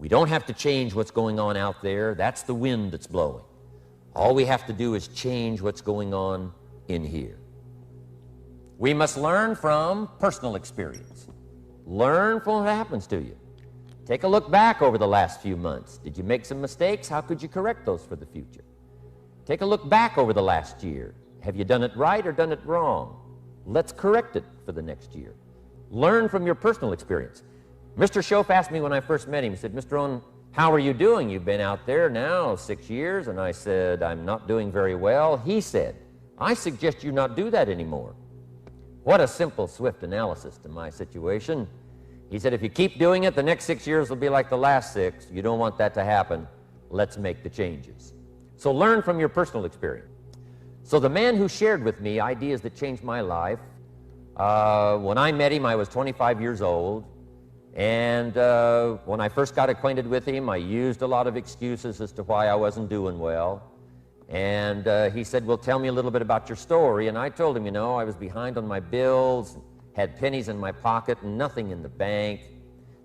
We don't have to change what's going on out there. That's the wind that's blowing. All we have to do is change what's going on in here. We must learn from personal experience. Learn from what happens to you. Take a look back over the last few months. Did you make some mistakes? How could you correct those for the future? Take a look back over the last year. Have you done it right or done it wrong? Let's correct it for the next year. Learn from your personal experience. Mr. Schoaf asked me when I first met him, he said, Mr. Rohn, how are you doing? You've been out there now 6 years. And I said, I'm not doing very well. He said, I suggest you not do that anymore. What a simple, swift analysis to my situation. He said, if you keep doing it, the next 6 years will be like the last 6. You don't want that to happen. Let's make the changes. So learn from your personal experience. So the man who shared with me ideas that changed my life, when I met him, I was 25 years old. And when I first got acquainted with him, I used a lot of excuses as to why I wasn't doing well. And he said, well, tell me a little bit about your story. And I told him, you know, I was behind on my bills, had pennies in my pocket and nothing in the bank,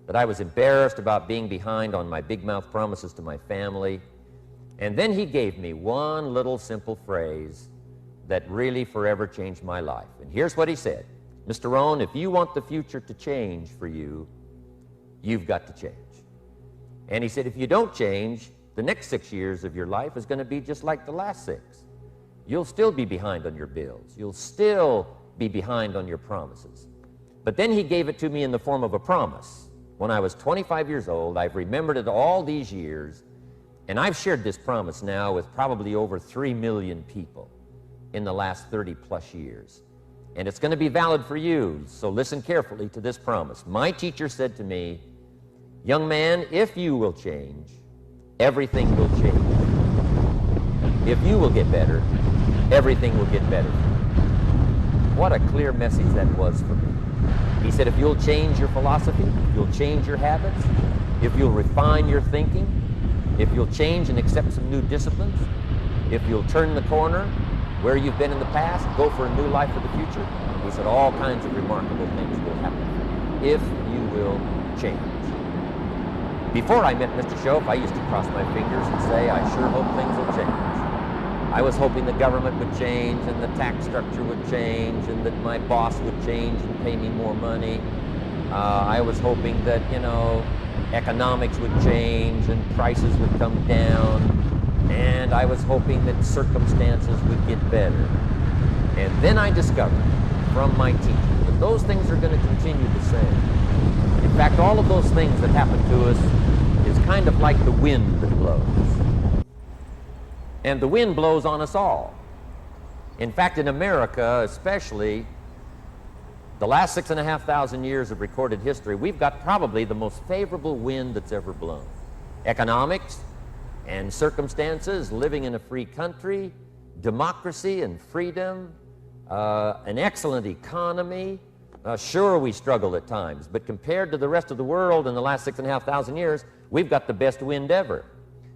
that I was embarrassed about being behind on my big mouth promises to my family. And then he gave me one little simple phrase that really forever changed my life. And here's what he said. Mr. Rohn, if you want the future to change for you, you've got to change. And he said, if you don't change, the next 6 years of your life is going to be just like the last 6. You'll still be behind on your bills. You'll still be behind on your promises. But then he gave it to me in the form of a promise. When I was 25 years old, I've remembered it all these years, and I've shared this promise now with probably over 3 million people in the last 30-plus years. And it's going to be valid for you, so listen carefully to this promise. My teacher said to me, young man, if you will change, everything will change. If you will get better, everything will get better. What a clear message that was for me. He said, if you'll change your philosophy, if you'll change your habits, if you'll refine your thinking, if you'll change and accept some new disciplines, if you'll turn the corner where you've been in the past, go for a new life for the future, he said all kinds of remarkable things will happen if you will change. Before I met Mr. Schoaf, I used to cross my fingers and say, I sure hope things will change. I was hoping the government would change and the tax structure would change and that my boss would change and pay me more money. I was hoping that, you know, economics would change and prices would come down. And I was hoping that circumstances would get better. And then I discovered from my teacher that those things are going to continue the same. In fact, all of those things that happen to us is kind of like the wind that blows. And the wind blows on us all. In fact, in America especially, the last 6,500 years of recorded history, we've got probably the most favorable wind that's ever blown. Economics and circumstances, living in a free country, democracy and freedom, an excellent economy. Sure, we struggle at times, but compared to the rest of the world in the last 6,500 years, we've got the best wind ever.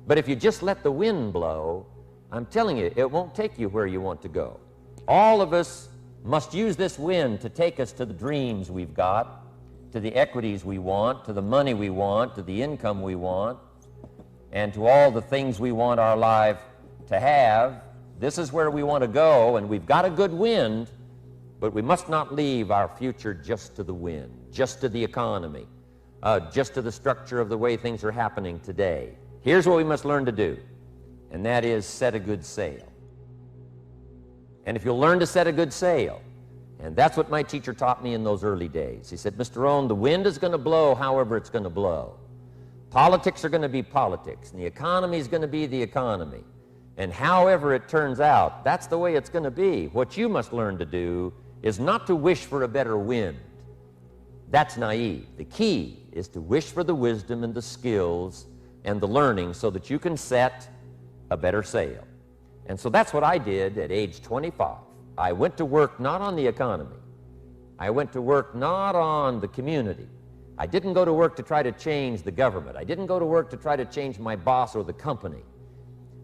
But if you just let the wind blow, I'm telling you, it won't take you where you want to go. All of us must use this wind to take us to the dreams we've got, to the equities we want, to the money we want, to the income we want, and to all the things we want our life to have. This is where we want to go, and we've got a good wind, but we must not leave our future just to the wind, just to the economy, just to the structure of the way things are happening today. Here's what we must learn to do, and that is set a good sail. And if you'll learn to set a good sail, and that's what my teacher taught me in those early days. He said, Mr. Rohn, the wind is going to blow however it's going to blow. Politics are going to be politics, and the economy is going to be the economy. And however it turns out, that's the way it's going to be. What you must learn to do is not to wish for a better wind. That's naive. The key is to wish for the wisdom and the skills and the learning so that you can set a better sail. And so that's what I did at age 25. I went to work not on the economy. I went to work not on the community. I didn't go to work to try to change the government. I didn't go to work to try to change my boss or the company.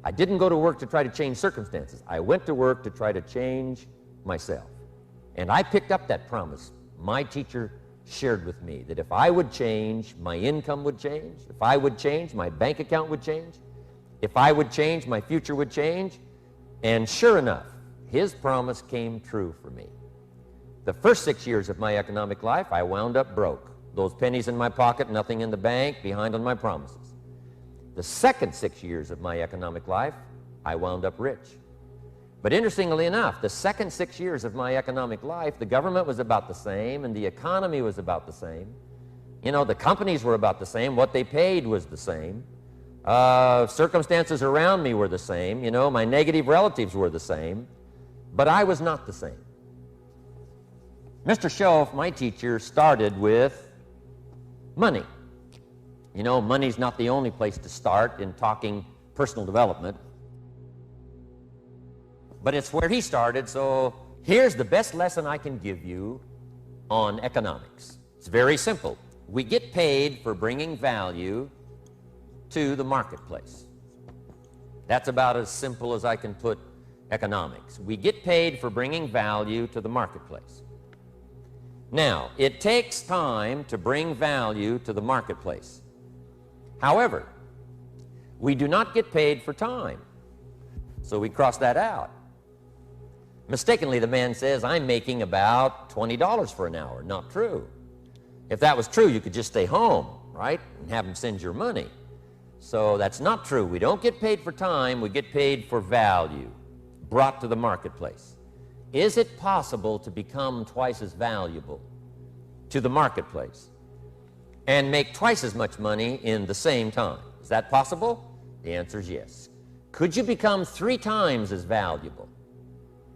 I didn't go to work to try to change circumstances. I went to work to try to change myself. And I picked up that promise my teacher shared with me that if I would change, my income would change. If I would change, my bank account would change. If I would change, my future would change. And sure enough, his promise came true for me. The first 6 years of my economic life, I wound up broke. Those pennies in my pocket, nothing in the bank, behind on my promises. The second 6 years of my economic life, I wound up rich. But interestingly enough, the second 6 years of my economic life, the government was about the same and the economy was about the same. You know, the companies were about the same. What they paid was the same. Circumstances around me were the same. You know, my negative relatives were the same. But I was not the same. Mr. Shoaff, my teacher, started with money. You know, money's not the only place to start in talking personal development. But it's where he started, so here's the best lesson I can give you on economics. It's very simple. We get paid for bringing value to the marketplace. That's about as simple as I can put economics. We get paid for bringing value to the marketplace. Now, it takes time to bring value to the marketplace. However, we do not get paid for time, so we cross that out. Mistakenly, the man says, I'm making about $20 for an hour. Not true. If that was true, you could just stay home, right, and have him send your money. So that's not true. We don't get paid for time. We get paid for value brought to the marketplace. Is it possible to become twice as valuable to the marketplace and make twice as much money in the same time? Is that possible? The answer is yes. Could you become 3 times as valuable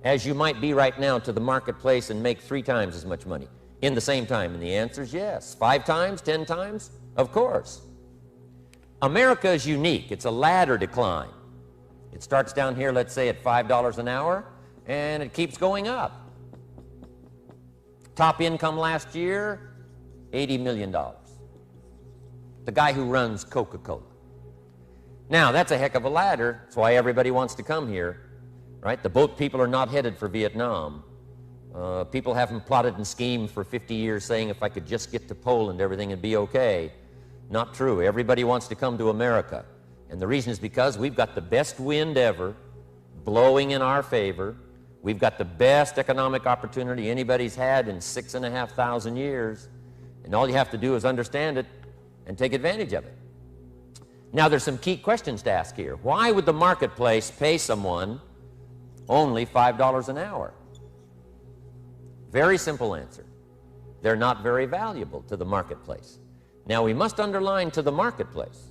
as you might be right now to the marketplace and make 3 times as much money in the same time? And the answer is yes. 5 times, 10 times? Of course. America is unique. It's a ladder decline. It starts down here, let's say, at $5 an hour, and it keeps going up. Top income last year, $80 million. The guy who runs Coca-Cola. Now, that's a heck of a ladder. That's why everybody wants to come here. Right? The boat people are not headed for Vietnam. People haven't plotted and schemed for 50 years saying if I could just get to Poland, everything would be okay. Not true. Everybody wants to come to America. And the reason is because we've got the best wind ever blowing in our favor. We've got the best economic opportunity anybody's had in 6,500 years. And all you have to do is understand it and take advantage of it. Now, there's some key questions to ask here. Why would the marketplace pay someone only $5 an hour? Very simple answer. They're not very valuable to the marketplace. Now, we must underline to the marketplace.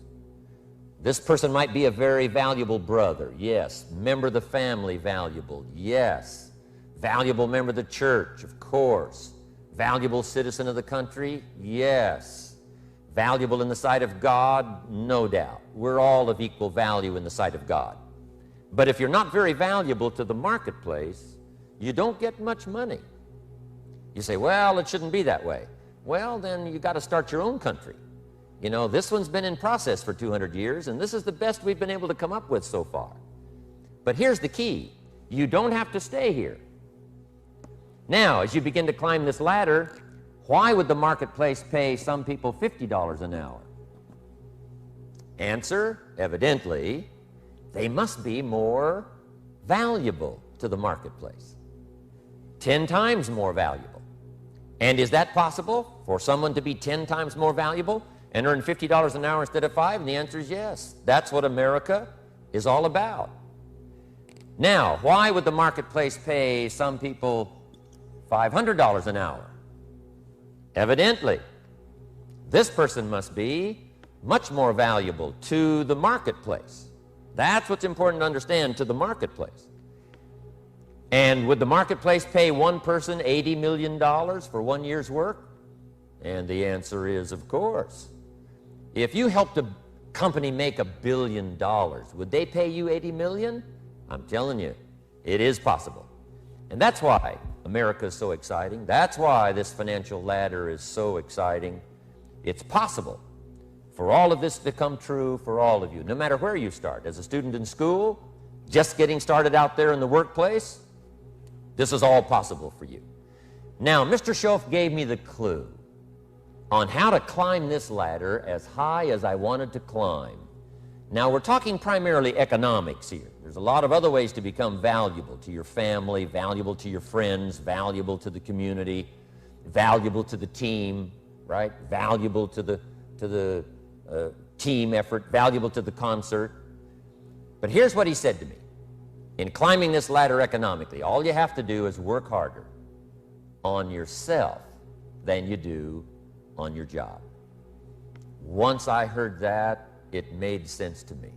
This person might be a very valuable brother. Yes. Member of the family, valuable. Yes. Valuable member of the church, of course. Valuable citizen of the country? Yes. Valuable in the sight of God? No doubt. We're all of equal value in the sight of God. But if you're not very valuable to the marketplace, you don't get much money. You say, well, it shouldn't be that way. Well, then you got to start your own country. You know, this one's been in process for 200 years, and this is the best we've been able to come up with so far. But here's the key. You don't have to stay here. Now, as you begin to climb this ladder, why would the marketplace pay some people $50 an hour? Answer, evidently, they must be more valuable to the marketplace. 10 times more valuable. And is that possible for someone to be 10 times more valuable and earn $50 an hour instead of 5? And the answer is yes. That's what America is all about. Now, why would the marketplace pay some people $500 an hour? Evidently, this person must be much more valuable to the marketplace. That's what's important to understand, to the marketplace. And would the marketplace pay one person $80 million for 1 year's work? And the answer is, of course. If you helped a company make $1 billion, would they pay you $80 million? I'm telling you, it is possible. And that's why America is so exciting. That's why this financial ladder is so exciting. It's possible for all of this to come true for all of you, no matter where you start. As a student in school, just getting started out there in the workplace, this is all possible for you. Now, Mr. Shoaff gave me the clue. on how to climb this ladder as high as I wanted to climb. Now, we're talking primarily economics here. There's a lot of other ways to become valuable to your family, valuable to your friends, valuable to the community, valuable to the team, right? Valuable to the team effort, valuable to the concert. But here's what he said to me. In climbing this ladder economically, all you have to do is work harder on yourself than you do on your job. Once I heard that, it made sense to me.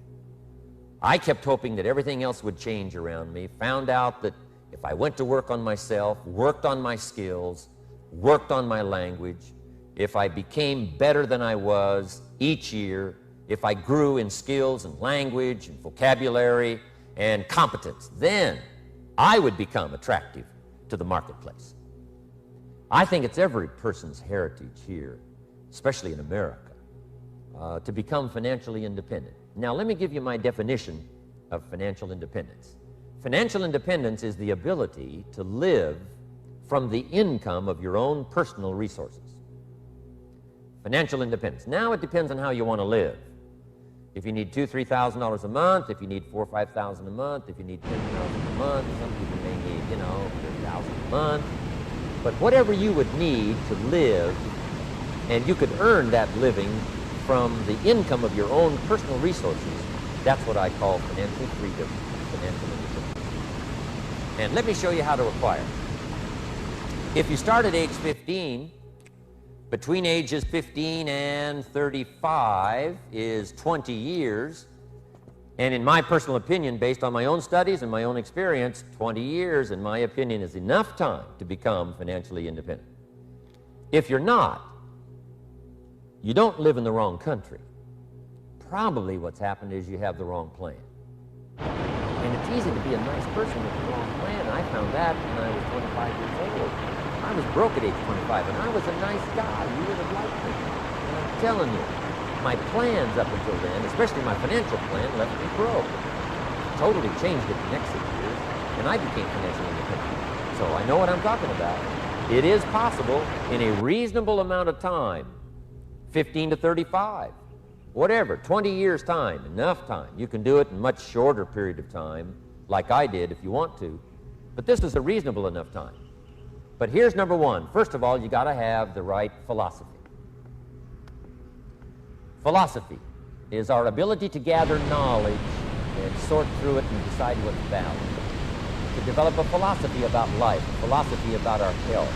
I kept hoping that everything else would change around me, found out that if I went to work on myself, worked on my skills, worked on my language, if I became better than I was each year, if I grew in skills and language and vocabulary and competence, then I would become attractive to the marketplace. I think it's every person's heritage here, especially in America, to become financially independent. Now, let me give you my definition of financial independence. Financial independence is the ability to live from the income of your own personal resources. Financial independence. Now it depends on how you want to live. If you need $2,000, $3,000 a month, if you need $4,000 or $5,000 a month, if you need $10,000 a month, some people may need, $30,000 a month. But whatever you would need to live, and you could earn that living from the income of your own personal resources, that's what I call financial freedom, financial independence. And let me show you how to acquire it. If you start at age 15, between ages 15 and 35 is 20 years. And in my personal opinion, based on my own studies and my own experience, 20 years, in my opinion, is enough time to become financially independent. If you're not, you don't live in the wrong country. Probably what's happened is you have the wrong plan. And it's easy to be a nice person with the wrong plan. I found that when I was 25 years old. I was broke at age 25, and I was a nice guy. You would have liked me. And I'm telling you, my plans up until then, especially my financial plan, left me broke. Totally changed it the next 6 years, and I became financially independent. So I know what I'm talking about. It is possible in a reasonable amount of time, 15 to 35, whatever, 20 years time, enough time. You can do it in a much shorter period of time, like I did if you want to, but this is a reasonable enough time. But here's number one. First of all, you got to have the right philosophy. Philosophy is our ability to gather knowledge and sort through it and decide what's valid. To develop a philosophy about life, a philosophy about our health,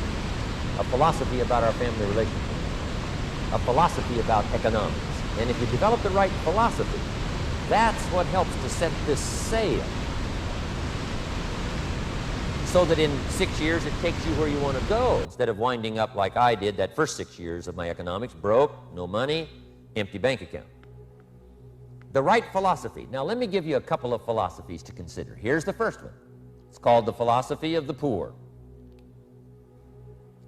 a philosophy about our family relationships, a philosophy about economics. And if you develop the right philosophy, that's what helps to set this sail, so that in 6 years it takes you where you want to go, instead of winding up like I did that first 6 years of my economics, broke, no money, empty bank account. The right philosophy. Now let me give you a couple of philosophies to consider. Here's the first one. It's called the philosophy of the poor.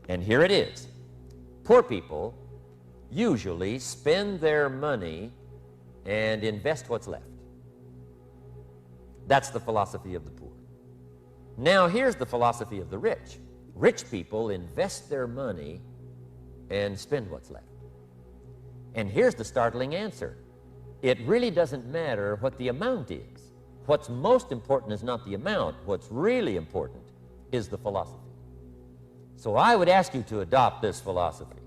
And here it is. Poor people usually spend their money and invest what's left. That's the philosophy of the poor. Now, here's the philosophy of the rich. Rich people invest their money and spend what's left. And here's the startling answer. It really doesn't matter what the amount is. What's most important is not the amount. What's really important is the philosophy. So I would ask you to adopt this philosophy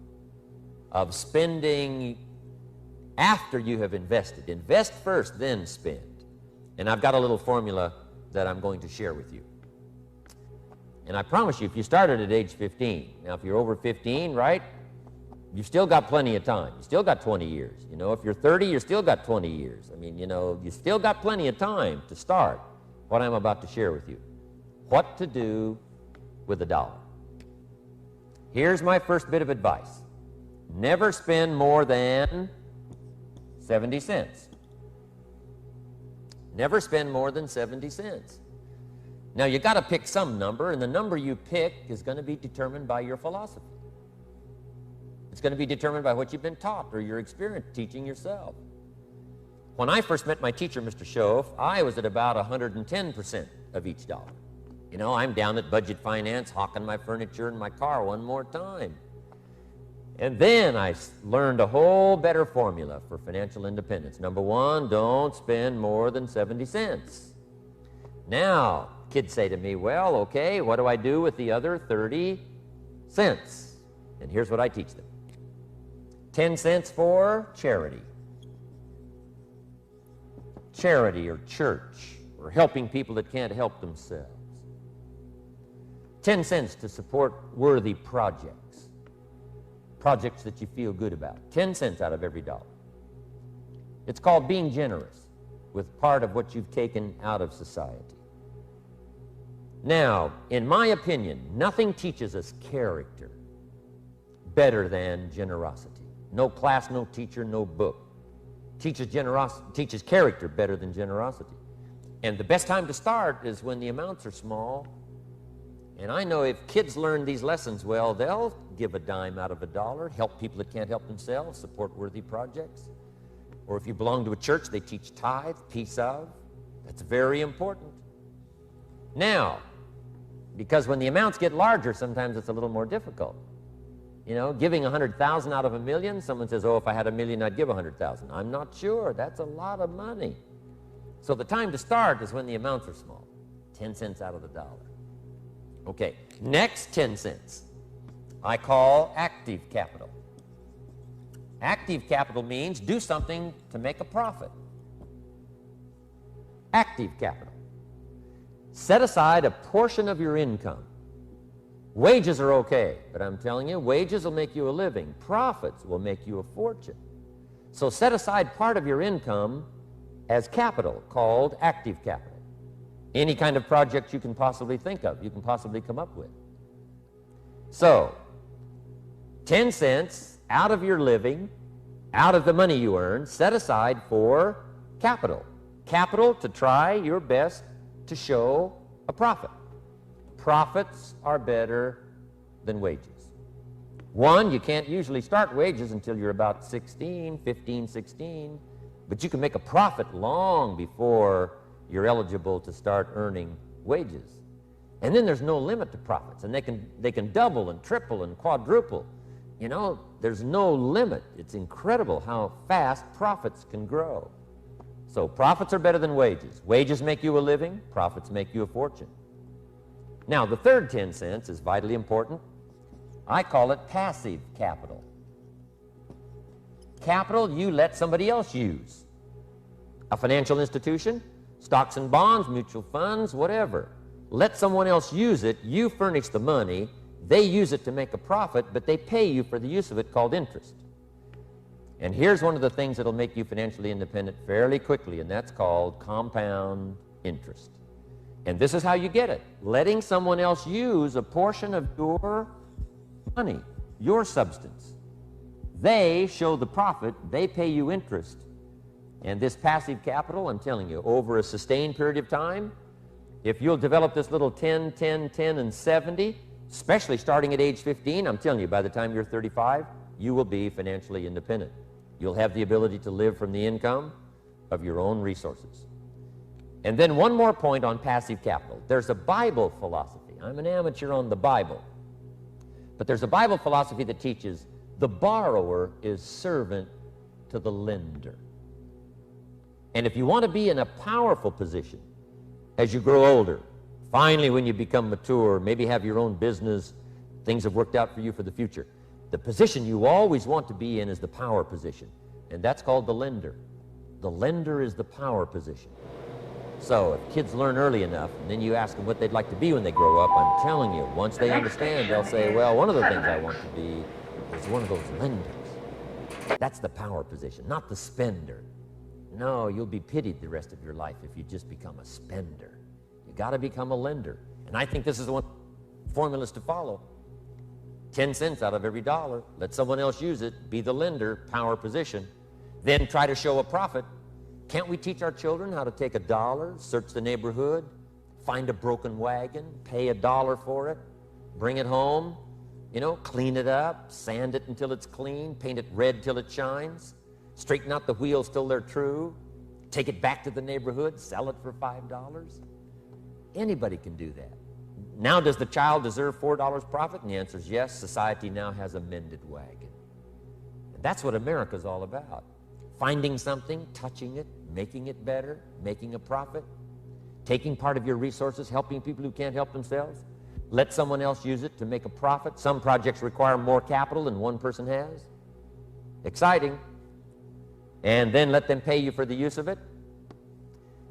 of spending after you have invested. Invest first, then spend. And I've got a little formula that I'm going to share with you. And I promise you, if you started at age 15, now if you're over 15, right, you've still got plenty of time. You still got 20 years. If you're 30, you've still got 20 years. I mean, you still got plenty of time to start what I'm about to share with you. What to do with $1. Here's my first bit of advice. Never spend more than 70 cents. Never spend more than 70 cents. Now, you got to pick some number, and the number you pick is going to be determined by your philosophy. It's going to be determined by what you've been taught or your experience teaching yourself. When I first met my teacher, Mr. Schoaf, I was at about 110% of each dollar. I'm down at budget finance, hawking my furniture and my car one more time. And then I learned a whole better formula for financial independence. Number one, don't spend more than 70 cents. Now, kids say to me, well, okay, what do I do with the other 30 cents? And here's what I teach them. 10 cents for charity. Charity or church, or helping people that can't help themselves. 10 cents to support worthy projects. Projects that you feel good about. 10 cents out of every dollar. It's called being generous with part of what you've taken out of society. Now, in my opinion, nothing teaches us character better than generosity. No class, no teacher, no book teaches character better than generosity. And the best time to start is when the amounts are small. And I know if kids learn these lessons well, they'll give a dime out of a dollar, help people that can't help themselves, support worthy projects. Or if you belong to a church, they teach tithe, piece of. That's very important. Now, because when the amounts get larger, sometimes it's a little more difficult. You know, giving 100,000 out of a million, someone says, oh, if I had a million, I'd give 100,000. I'm not sure. That's a lot of money. So the time to start is when the amounts are small. 10 cents out of the dollar. Okay, next 10 cents I call active capital. Active capital means do something to make a profit. Active capital. Set aside a portion of your income. Wages are okay, but I'm telling you, wages will make you a living. Profits will make you a fortune. So set aside part of your income as capital, called active capital. Any kind of project you can possibly think of, you can possibly come up with. So, 10 cents out of your living, out of the money you earn, set aside for capital. Capital to try your best to show a profit. Profits are better than wages. One, you can't usually start wages until you're about 16, 15, 16, but you can make a profit long before you're eligible to start earning wages. And then there's no limit to profits, and they can double and triple and quadruple. You know, there's no limit. It's incredible how fast profits can grow. So profits are better than wages. Wages make you a living, profits make you a fortune. Now, the third 10 cents is vitally important. I call it passive capital. Capital you let somebody else use. A financial institution, stocks and bonds, mutual funds, whatever. Let someone else use it. You furnish the money. They use it to make a profit, but they pay you for the use of it, called interest. And here's one of the things that'll make you financially independent fairly quickly, and that's called compound interest. And this is how you get it. Letting someone else use a portion of your money, your substance. They show the profit, they pay you interest. And this passive capital, I'm telling you, over a sustained period of time, if you'll develop this little 10, 10, 10, and 70, especially starting at age 15, I'm telling you, by the time you're 35, you will be financially independent. You'll have the ability to live from the income of your own resources. And then one more point on passive capital. There's a Bible philosophy. I'm an amateur on the Bible. But there's a Bible philosophy that teaches the borrower is servant to the lender. And if you want to be in a powerful position as you grow older, finally when you become mature, maybe have your own business, things have worked out for you for the future, the position you always want to be in is the power position. And that's called the lender. The lender is the power position. So if kids learn early enough, and then you ask them what they'd like to be when they grow up, I'm telling you, once they understand, they'll say, well, one of the things I want to be is one of those lenders. That's the power position, not the spender. No, you'll be pitied the rest of your life if you just become a spender. You got to become a lender. And I think this is the one formulas to follow. 10 cents out of every dollar. Let someone else use it. Be the lender, power position. Then try to show a profit. Can't we teach our children how to take $1, search the neighborhood, find a broken wagon, pay $1 for it, bring it home, you know, clean it up, sand it until it's clean, paint it red till it shines, straighten out the wheels till they're true, take it back to the neighborhood, sell it for $5? Anybody can do that. Now, does the child deserve $4 profit? And the answer is yes. Society now has a mended wagon. That's what America's all about. Finding something, touching it, making it better, making a profit, taking part of your resources, helping people who can't help themselves. Let someone else use it to make a profit. Some projects require more capital than one person has. Exciting. And then let them pay you for the use of it.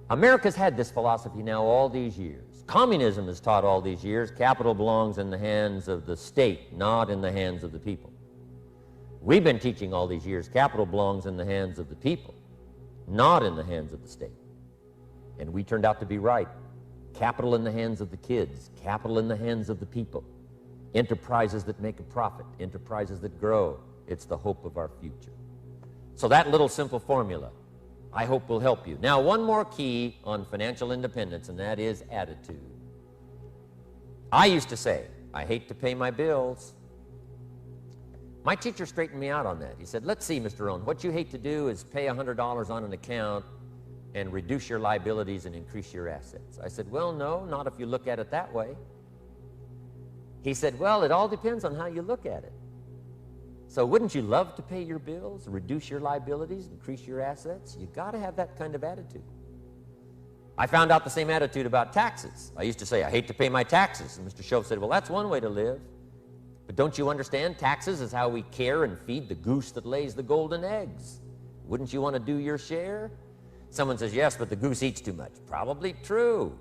America's had this philosophy now all these years. Communism has taught all these years capital belongs in the hands of the state, not in the hands of the people. We've been teaching all these years capital belongs in the hands of the people, not in the hands of the state. And we turned out to be right. Capital in the hands of the kids, capital in the hands of the people. Enterprises that make a profit, enterprises that grow. It's the hope of our future. So that little simple formula, I hope, will help you. Now, one more key on financial independence, and that is attitude. I used to say, I hate to pay my bills. My teacher straightened me out on that. He said, let's see, Mr. ROHN, what you hate to do is pay $100 on an account and reduce your liabilities and increase your assets. I said, well, no, not if you look at it that way. He said, well, it all depends on how you look at it. So wouldn't you love to pay your bills, reduce your liabilities, increase your assets? You got to have that kind of attitude. I found out the same attitude about taxes. I used to say, I hate to pay my taxes. And Mr. Shove said, well, that's one way to live. But don't you understand? Taxes is how we care and feed the goose that lays the golden eggs. Wouldn't you want to do your share? Someone says, yes, but the goose eats too much. Probably true.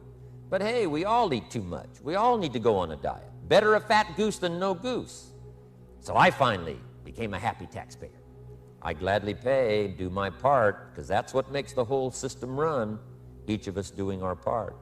But hey, we all eat too much. We all need to go on a diet. Better a fat goose than no goose. So I finally became a happy taxpayer. I gladly pay, do my part, because that's what makes the whole system run, each of us doing our part.